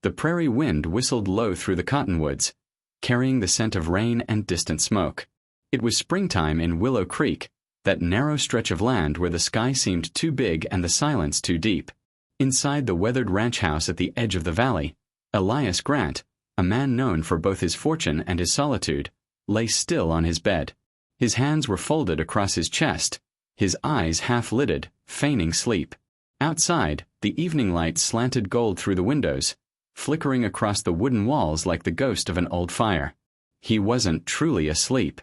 The prairie wind whistled low through the cottonwoods, carrying the scent of rain and distant smoke. It was springtime in Willow Creek, that narrow stretch of land where the sky seemed too big and the silence too deep. Inside the weathered ranch house at the edge of the valley, Elias Grant, a man known for both his fortune and his solitude, lay still on his bed. His hands were folded across his chest, his eyes half-lidded, feigning sleep. Outside, the evening light slanted gold through the windows, flickering across the wooden walls like the ghost of an old fire. He wasn't truly asleep.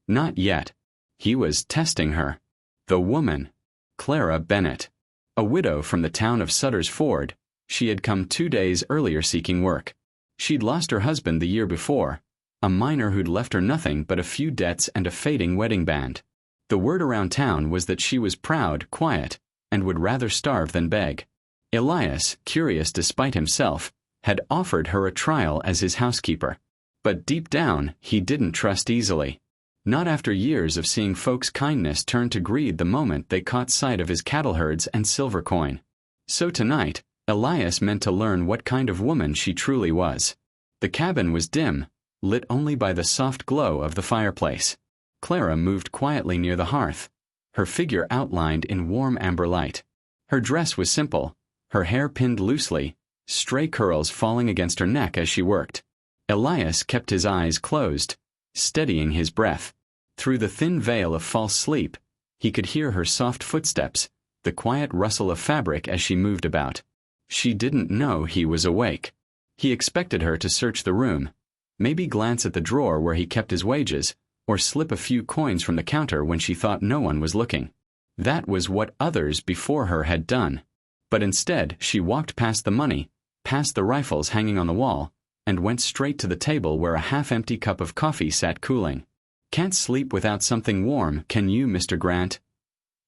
Not yet. He was testing her. The woman. Clara Bennett. A widow from the town of Sutter's Ford, she had come 2 days earlier seeking work. She'd lost her husband the year before, a miner who'd left her nothing but a few debts and a fading wedding band. The word around town was that she was proud, quiet, and would rather starve than beg. Elias, curious despite himself, had offered her a trial as his housekeeper. But deep down, he didn't trust easily. Not after years of seeing folks' kindness turn to greed the moment they caught sight of his cattle herds and silver coin. So tonight, Elias meant to learn what kind of woman she truly was. The cabin was dim, lit only by the soft glow of the fireplace. Clara moved quietly near the hearth, her figure outlined in warm amber light. Her dress was simple, her hair pinned loosely, stray curls falling against her neck as she worked. Elias kept his eyes closed, steadying his breath. Through the thin veil of false sleep, he could hear her soft footsteps, the quiet rustle of fabric as she moved about. She didn't know he was awake. He expected her to search the room, maybe glance at the drawer where he kept his wages, or slip a few coins from the counter when she thought no one was looking. That was what others before her had done. But instead, she walked past the money, past the rifles hanging on the wall, and went straight to the table where a half-empty cup of coffee sat cooling. "Can't sleep without something warm, can you, Mr. Grant?"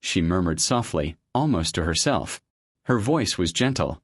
she murmured softly, almost to herself. Her voice was gentle,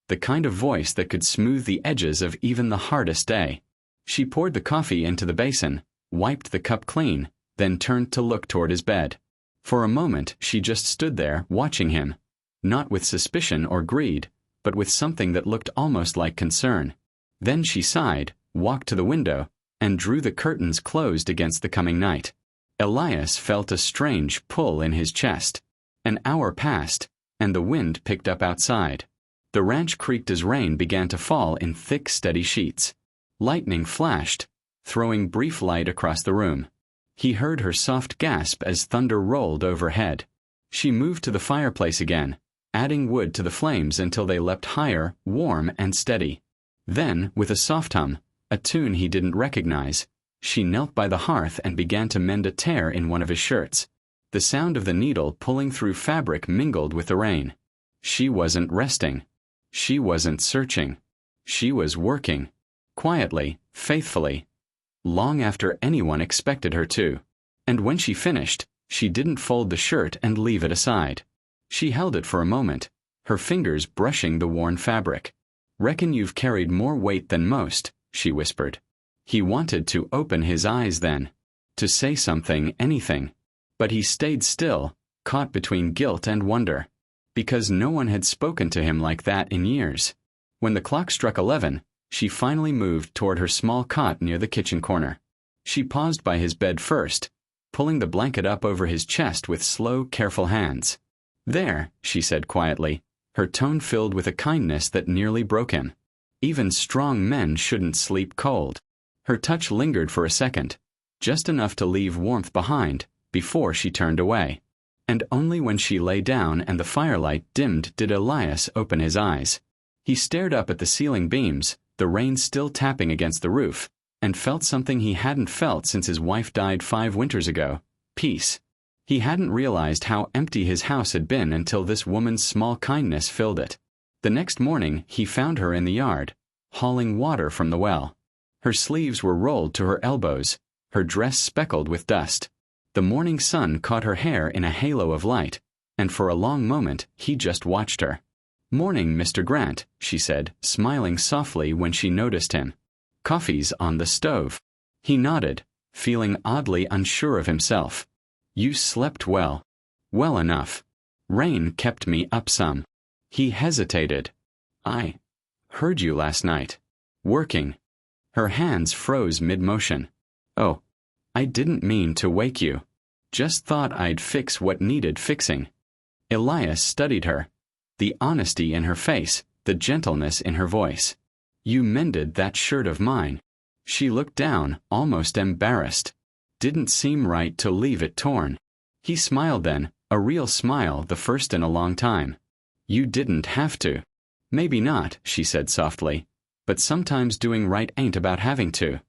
the kind of voice that could smooth the edges of even the hardest day. She poured the coffee into the basin, wiped the cup clean, then turned to look toward his bed. For a moment she just stood there, watching him, not with suspicion or greed, but with something that looked almost like concern. Then she sighed, walked to the window, and drew the curtains closed against the coming night. Elias felt a strange pull in his chest. An hour passed, and the wind picked up outside. The ranch creaked as rain began to fall in thick, steady sheets. Lightning flashed, throwing brief light across the room. He heard her soft gasp as thunder rolled overhead. She moved to the fireplace again, adding wood to the flames until they leapt higher, warm and steady. Then, with a soft hum, a tune he didn't recognize, she knelt by the hearth and began to mend a tear in one of his shirts. The sound of the needle pulling through fabric mingled with the rain. She wasn't resting. She wasn't searching. She was working. Quietly, faithfully. Long after anyone expected her to. And when she finished, she didn't fold the shirt and leave it aside. She held it for a moment, her fingers brushing the worn fabric. "Reckon you've carried more weight than most," she whispered. He wanted to open his eyes then, to say something, anything. But he stayed still, caught between guilt and wonder, because no one had spoken to him like that in years. When the clock struck 11, she finally moved toward her small cot near the kitchen corner. She paused by his bed first, pulling the blanket up over his chest with slow, careful hands. "There," she said quietly, her tone filled with a kindness that nearly broke him. Even strong men shouldn't sleep cold. Her touch lingered for a second, just enough to leave warmth behind, before she turned away. And only when she lay down and the firelight dimmed did Elias open his eyes. He stared up at the ceiling beams, the rain still tapping against the roof, and felt something he hadn't felt since his wife died 5 winters ago: peace. He hadn't realized how empty his house had been until this woman's small kindness filled it. The next morning he found her in the yard, hauling water from the well. Her sleeves were rolled to her elbows, her dress speckled with dust. The morning sun caught her hair in a halo of light, and for a long moment he just watched her. "Morning, Mr. Grant," she said, smiling softly when she noticed him. "Coffee's on the stove." He nodded, feeling oddly unsure of himself. "You slept well." "Well enough. Rain kept me up some." He hesitated. Heard you last night. Working. Her hands froze mid-motion. Oh, I didn't mean to wake you. Just thought I'd fix what needed fixing. Elias studied her. The honesty in her face, the gentleness in her voice. You mended that shirt of mine. She looked down, almost embarrassed. Didn't seem right to leave it torn. He smiled then, a real smile, the first in a long time. You didn't have to. Maybe not, she said softly, but sometimes doing right ain't about having to.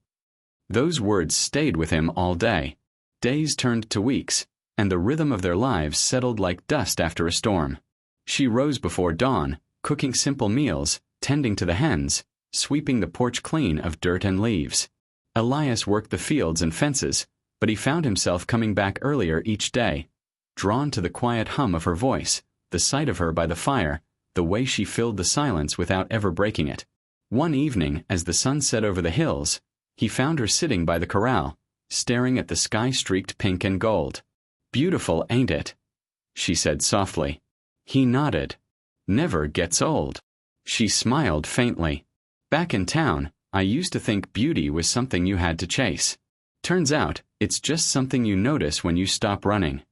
Those words stayed with him all day. Days turned to weeks, and the rhythm of their lives settled like dust after a storm. She rose before dawn, cooking simple meals, tending to the hens, sweeping the porch clean of dirt and leaves. Elias worked the fields and fences, but he found himself coming back earlier each day, drawn to the quiet hum of her voice, the sight of her by the fire, the way she filled the silence without ever breaking it. One evening, as the sun set over the hills, he found her sitting by the corral, staring at the sky-streaked pink and gold. Beautiful, ain't it? She said softly. He nodded. Never gets old. She smiled faintly. Back in town, I used to think beauty was something you had to chase. Turns out, it's just something you notice when you stop running.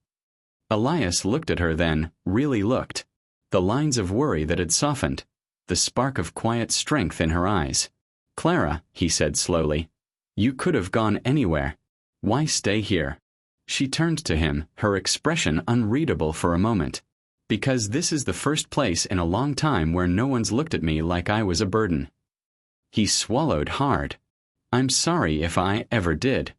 Elias looked at her then, really looked. The lines of worry that had softened, the spark of quiet strength in her eyes. Clara, he said slowly, you could have gone anywhere. Why stay here? She turned to him, her expression unreadable for a moment. Because this is the first place in a long time where no one's looked at me like I was a burden. He swallowed hard. I'm sorry if I ever did.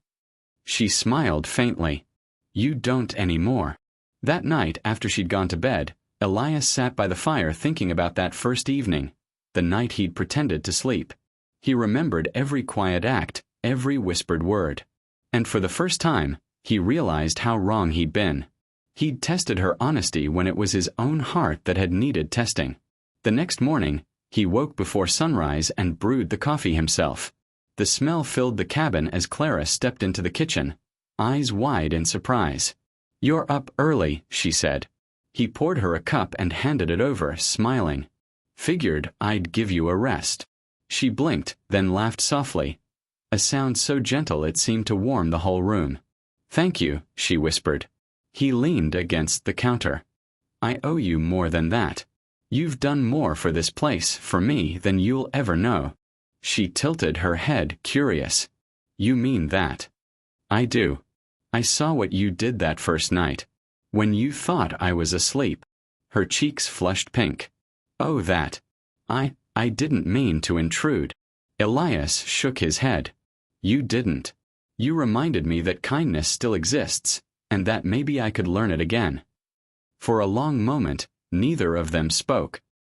She smiled faintly. You don't anymore. That night, after she'd gone to bed, Elias sat by the fire thinking about that first evening, the night he'd pretended to sleep. He remembered every quiet act, every whispered word. And for the first time, he realized how wrong he'd been. He'd tested her honesty when it was his own heart that had needed testing. The next morning, he woke before sunrise and brewed the coffee himself. The smell filled the cabin as Clara stepped into the kitchen, eyes wide in surprise. You're up early, she said. He poured her a cup and handed it over, smiling. Figured I'd give you a rest. She blinked, then laughed softly, a sound so gentle it seemed to warm the whole room. Thank you, she whispered. He leaned against the counter. I owe you more than that. You've done more for this place, for me, than you'll ever know. She tilted her head, curious. You mean that? I do. I saw what you did that first night. When you thought I was asleep. Her cheeks flushed pink. Oh, that. I didn't mean to intrude. Elias shook his head. You didn't. You reminded me that kindness still exists, and that maybe I could learn it again. For a long moment, neither of them spoke.